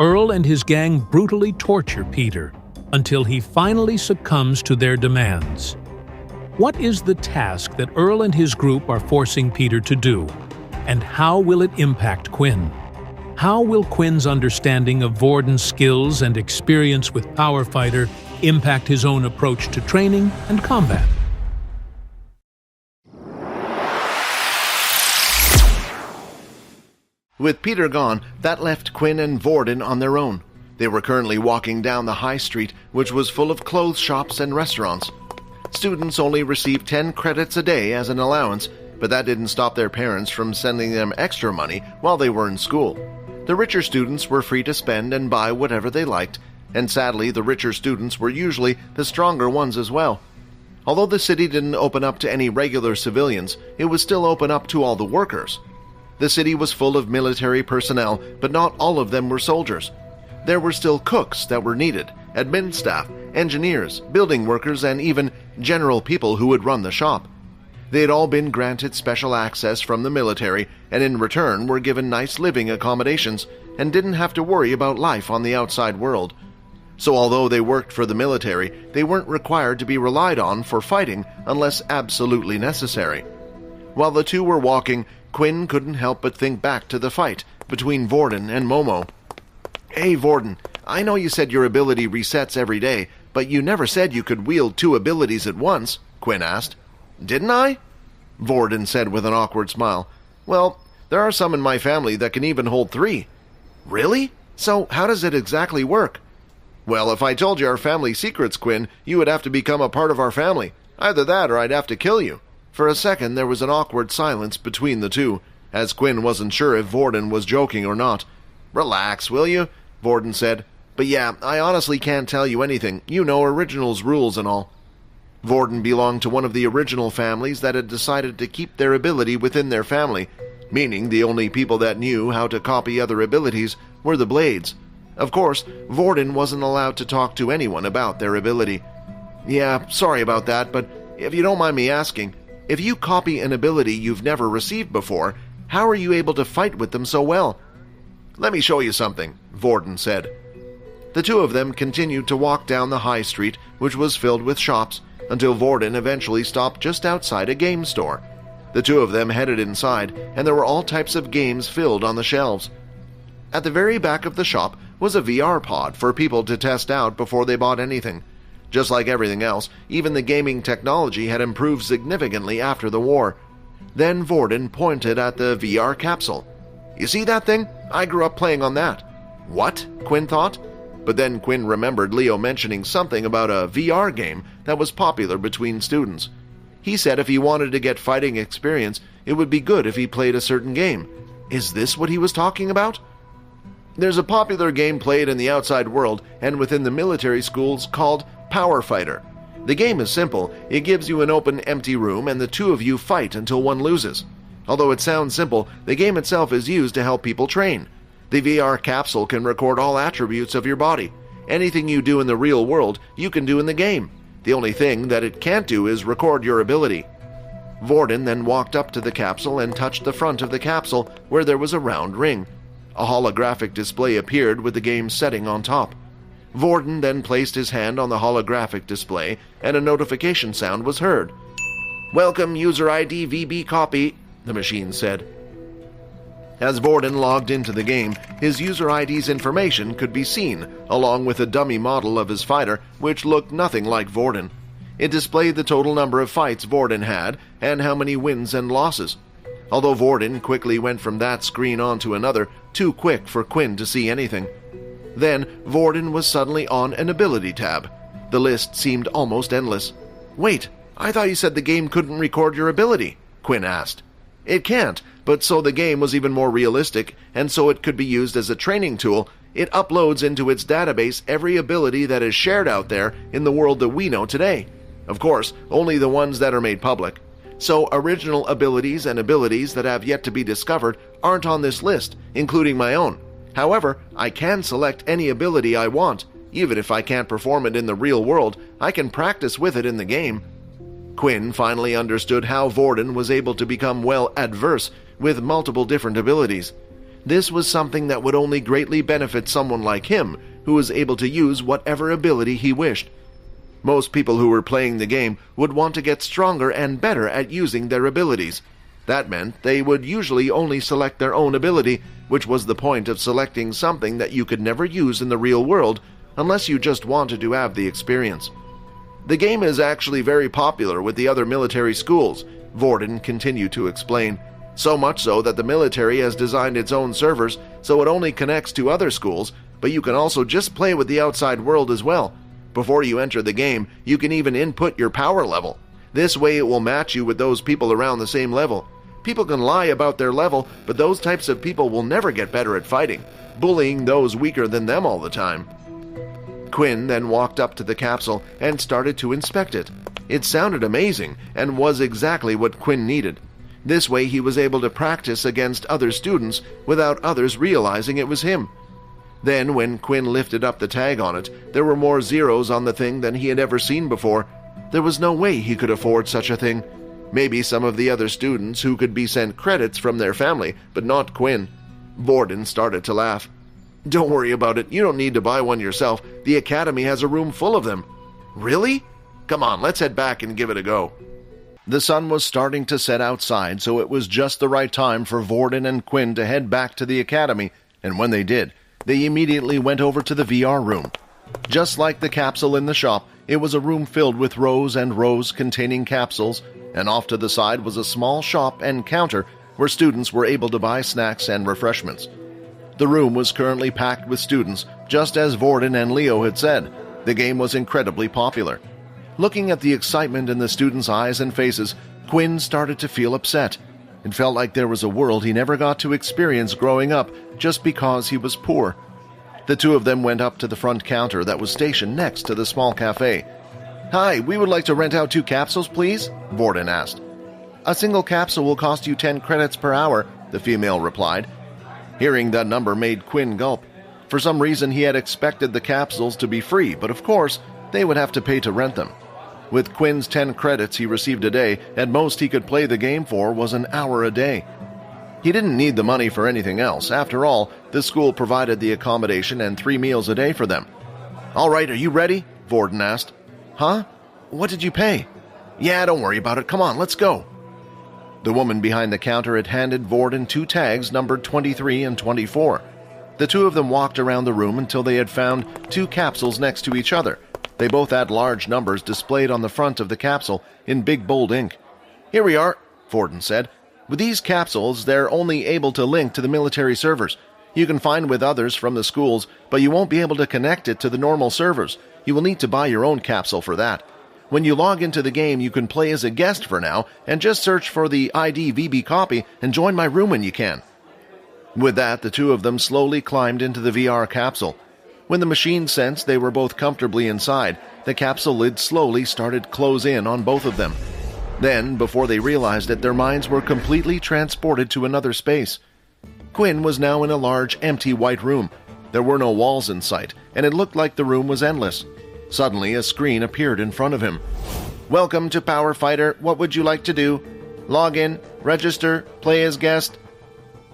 Earl and his gang brutally torture Peter until he finally succumbs to their demands. What is the task that Earl and his group are forcing Peter to do, and how will it impact Quinn? How will Quinn's understanding of Vorden's skills and experience with Power Fighter impact his own approach to training and combat? With Peter gone, that left Quinn and Vorden on their own. They were currently walking down the high street, which was full of clothes shops and restaurants. Students only received 10 credits a day as an allowance, but that didn't stop their parents from sending them extra money while they were in school. The richer students were free to spend and buy whatever they liked, and sadly the richer students were usually the stronger ones as well. Although the city didn't open up to any regular civilians, it was still open up to all the workers. The city was full of military personnel, but not all of them were soldiers. There were still cooks that were needed, admin staff, engineers, building workers, and even general people who would run the shop. They had all been granted special access from the military, and in return were given nice living accommodations and didn't have to worry about life on the outside world. So although they worked for the military, they weren't required to be relied on for fighting unless absolutely necessary. While the two were walking, Quinn couldn't help but think back to the fight between Vorden and Momo. "Hey, Vorden, I know you said your ability resets every day, but you never said you could wield two abilities at once," Quinn asked. "Didn't I?" Vorden said with an awkward smile. "Well, there are some in my family that can even hold 3. "Really? So how does it exactly work?" "Well, if I told you our family secrets, Quinn, you would have to become a part of our family. Either that or I'd have to kill you." For a second there was an awkward silence between the two, as Quinn wasn't sure if Vorden was joking or not. "Relax, will you?" Vorden said. "But yeah, I honestly can't tell you anything. You know, Originals rules and all." Vorden belonged to one of the original families that had decided to keep their ability within their family, meaning the only people that knew how to copy other abilities were the Blades. Of course, Vorden wasn't allowed to talk to anyone about their ability. "Yeah, sorry about that, but if you don't mind me asking, if you copy an ability you've never received before, how are you able to fight with them so well?" "Let me show you something," Vorden said. The two of them continued to walk down the high street, which was filled with shops, until Vorden eventually stopped just outside a game store. The two of them headed inside, and there were all types of games filled on the shelves. At the very back of the shop was a VR pod for people to test out before they bought anything. Just like everything else, even the gaming technology had improved significantly after the war. Then Vorden pointed at the VR capsule. "You see that thing? I grew up playing on that." "What?" Quinn thought. But then Quinn remembered Leo mentioning something about a VR game that was popular between students. He said if he wanted to get fighting experience, it would be good if he played a certain game. Is this what he was talking about? "There's a popular game played in the outside world and within the military schools called Power Fighter. The game is simple. It gives you an open, empty room and the two of you fight until one loses. Although it sounds simple, the game itself is used to help people train. The VR capsule can record all attributes of your body. Anything you do in the real world, you can do in the game. The only thing that it can't do is record your ability." Vorden then walked up to the capsule and touched the front of the capsule where there was a round ring. A holographic display appeared with the game's setting on top. Vorden then placed his hand on the holographic display, and a notification sound was heard. "Welcome, user ID VB copy," the machine said. As Vorden logged into the game, his user ID's information could be seen, along with a dummy model of his fighter, which looked nothing like Vorden. It displayed the total number of fights Vorden had, and how many wins and losses. Although Vorden quickly went from that screen on to another, too quick for Quinn to see anything. Then, Vorden was suddenly on an ability tab. The list seemed almost endless. "Wait, I thought you said the game couldn't record your ability," Quinn asked. "It can't, but so the game was even more realistic, and so it could be used as a training tool, it uploads into its database every ability that is shared out there in the world that we know today. Of course, only the ones that are made public. So original abilities and abilities that have yet to be discovered aren't on this list, including my own. However, I can select any ability I want. Even if I can't perform it in the real world, I can practice with it in the game." Quinn finally understood how Vorden was able to become well adverse with multiple different abilities. This was something that would only greatly benefit someone like him, who was able to use whatever ability he wished. Most people who were playing the game would want to get stronger and better at using their abilities. That meant they would usually only select their own ability, which was the point of selecting something that you could never use in the real world unless you just wanted to have the experience. The game is actually very popular with the other military schools, Vorden continued to explain. So much so that the military has designed its own servers so it only connects to other schools, but you can also just play with the outside world as well. Before you enter the game, you can even input your power level. This way it will match you with those people around the same level. People can lie about their level, but those types of people will never get better at fighting, bullying those weaker than them all the time. Quinn then walked up to the capsule and started to inspect it. It sounded amazing and was exactly what Quinn needed. This way he was able to practice against other students without others realizing it was him. Then, when Quinn lifted up the tag on it, there were more zeros on the thing than he had ever seen before. There was no way he could afford such a thing. Maybe some of the other students who could be sent credits from their family, but not Quinn. Vorden started to laugh. "Don't worry about it. You don't need to buy one yourself. The academy has a room full of them." "Really? Come on, let's head back and give it a go." The sun was starting to set outside, so it was just the right time for Vorden and Quinn to head back to the academy, and when they did, they immediately went over to the VR room. Just like the capsule in the shop, it was a room filled with rows and rows containing capsules, and off to the side was a small shop and counter where students were able to buy snacks and refreshments. The room was currently packed with students, just as Vorden and Leo had said. The game was incredibly popular. Looking at the excitement in the students' eyes and faces, Quinn started to feel upset. It felt like there was a world he never got to experience growing up just because he was poor. The two of them went up to the front counter that was stationed next to the small cafe. "Hi, we would like to rent out 2 capsules, please?" Vorden asked. "A single capsule will cost you 10 credits per hour," the female replied. Hearing that number made Quinn gulp. For some reason he had expected the capsules to be free, but of course, they would have to pay to rent them. With Quinn's 10 credits he received a day, at most he could play the game for was an hour a day. He didn't need the money for anything else. After all, the school provided the accommodation and 3 meals a day for them. "All right, are you ready?" Vorden asked. "Huh? What did you pay?" "Yeah, don't worry about it. Come on, let's go." The woman behind the counter had handed Vorden 2 tags numbered 23 and 24. The two of them walked around the room until they had found 2 capsules next to each other. They both had large numbers displayed on the front of the capsule in big bold ink. "Here we are," Vorden said. "With these capsules, they're only able to link to the military servers. You can find with others from the schools, but you won't be able to connect it to the normal servers. You will need to buy your own capsule for that. When you log into the game, you can play as a guest for now, and just search for the ID VB copy and join my room when you can." With that, the two of them slowly climbed into the VR capsule. When the machine sensed they were both comfortably inside, the capsule lid slowly started to close in on both of them. Then, before they realized it, their minds were completely transported to another space. Quinn was now in a large, empty white room. There were no walls in sight, and it looked like the room was endless. Suddenly, a screen appeared in front of him. "Welcome to Power Fighter. What would you like to do? Log in, register, play as guest."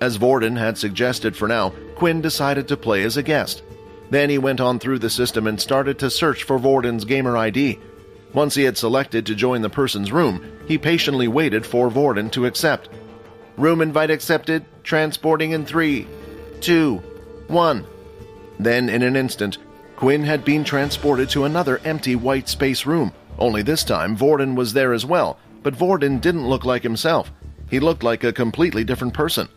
As Vorden had suggested for now, Quinn decided to play as a guest. Then he went on through the system and started to search for Vorden's gamer ID. Once he had selected to join the person's room, he patiently waited for Vorden to accept. "Room invite accepted. Transporting in 3, 2, 1. Then, in an instant, Quinn had been transported to another empty white space room. Only this time, Vorden was there as well, but Vorden didn't look like himself. He looked like a completely different person.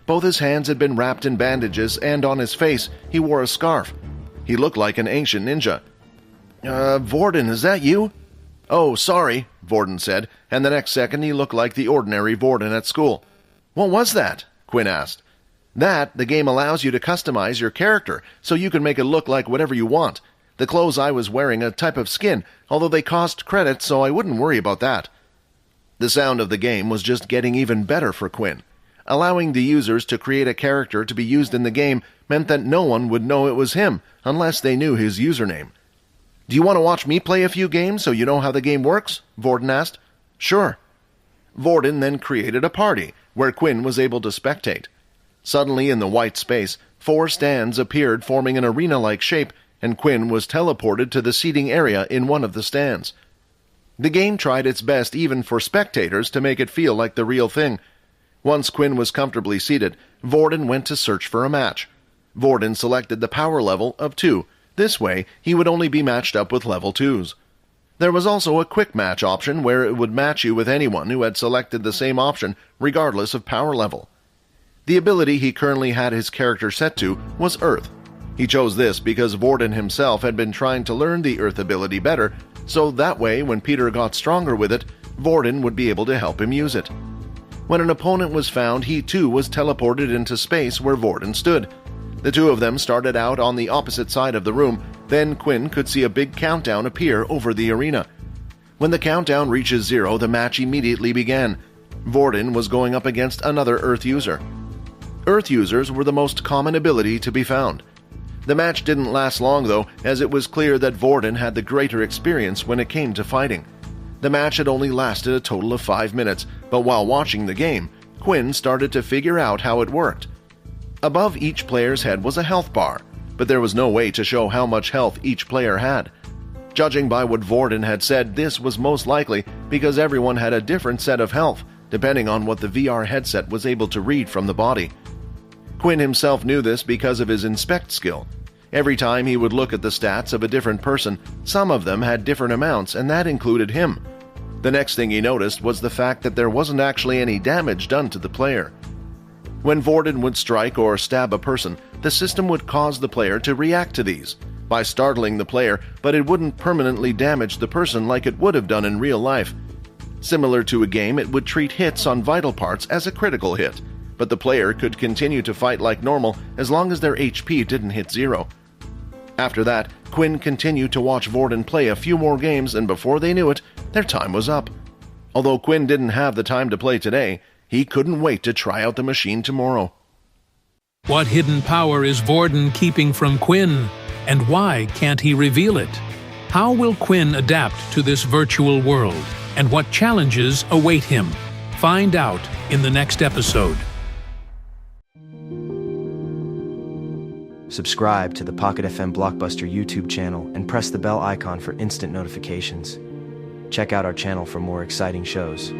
Both his hands had been wrapped in bandages, and on his face he wore a scarf. He looked like an ancient ninja. Vorden, is that you?" "Oh, sorry," Vorden said, and the next second he looked like the ordinary Vorden at school. "What was that?" Quinn asked. "That, the game allows you to customize your character, so you can make it look like whatever you want. The clothes I was wearing a type of skin, although they cost credits, so I wouldn't worry about that." The sound of the game was just getting even better for Quinn. Allowing the users to create a character to be used in the game meant that no one would know it was him unless they knew his username. "Do you want to watch me play a few games so you know how the game works?" Vorden asked. "Sure." Vorden then created a party where Quinn was able to spectate. Suddenly, in the white space, 4 stands appeared forming an arena-like shape, and Quinn was teleported to the seating area in one of the stands. The game tried its best even for spectators to make it feel like the real thing. Once Quinn was comfortably seated, Vorden went to search for a match. Vorden selected the power level of 2. This way, he would only be matched up with level 2s. There was also a quick match option where it would match you with anyone who had selected the same option regardless of power level. The ability he currently had his character set to was Earth. He chose this because Vorden himself had been trying to learn the Earth ability better, so that way when Peter got stronger with it, Vorden would be able to help him use it. When an opponent was found, he too was teleported into space where Vorden stood. The two of them started out on the opposite side of the room, then Quinn could see a big countdown appear over the arena. When the countdown reaches 0, the match immediately began. Vorden was going up against another Earth user. Earth users were the most common ability to be found. The match didn't last long though, as it was clear that Vorden had the greater experience when it came to fighting. The match had only lasted a total of 5 minutes, but while watching the game, Quinn started to figure out how it worked. Above each player's head was a health bar, but there was no way to show how much health each player had. Judging by what Vorden had said, this was most likely because everyone had a different set of health, depending on what the VR headset was able to read from the body. Quinn himself knew this because of his inspect skill. Every time he would look at the stats of a different person, some of them had different amounts, and that included him. The next thing he noticed was the fact that there wasn't actually any damage done to the player. When Vorden would strike or stab a person, the system would cause the player to react to these, by startling the player, but it wouldn't permanently damage the person like it would have done in real life. Similar to a game, it would treat hits on vital parts as a critical hit, but the player could continue to fight like normal as long as their HP didn't hit 0. After that, Quinn continued to watch Vorden play a few more games, and before they knew it, their time was up. Although Quinn didn't have the time to play today, he couldn't wait to try out the machine tomorrow. What hidden power is Vorden keeping from Quinn? And why can't he reveal it? How will Quinn adapt to this virtual world? And what challenges await him? Find out in the next episode. Subscribe to the Pocket FM Blockbuster YouTube channel and press the bell icon for instant notifications. Check out our channel for more exciting shows.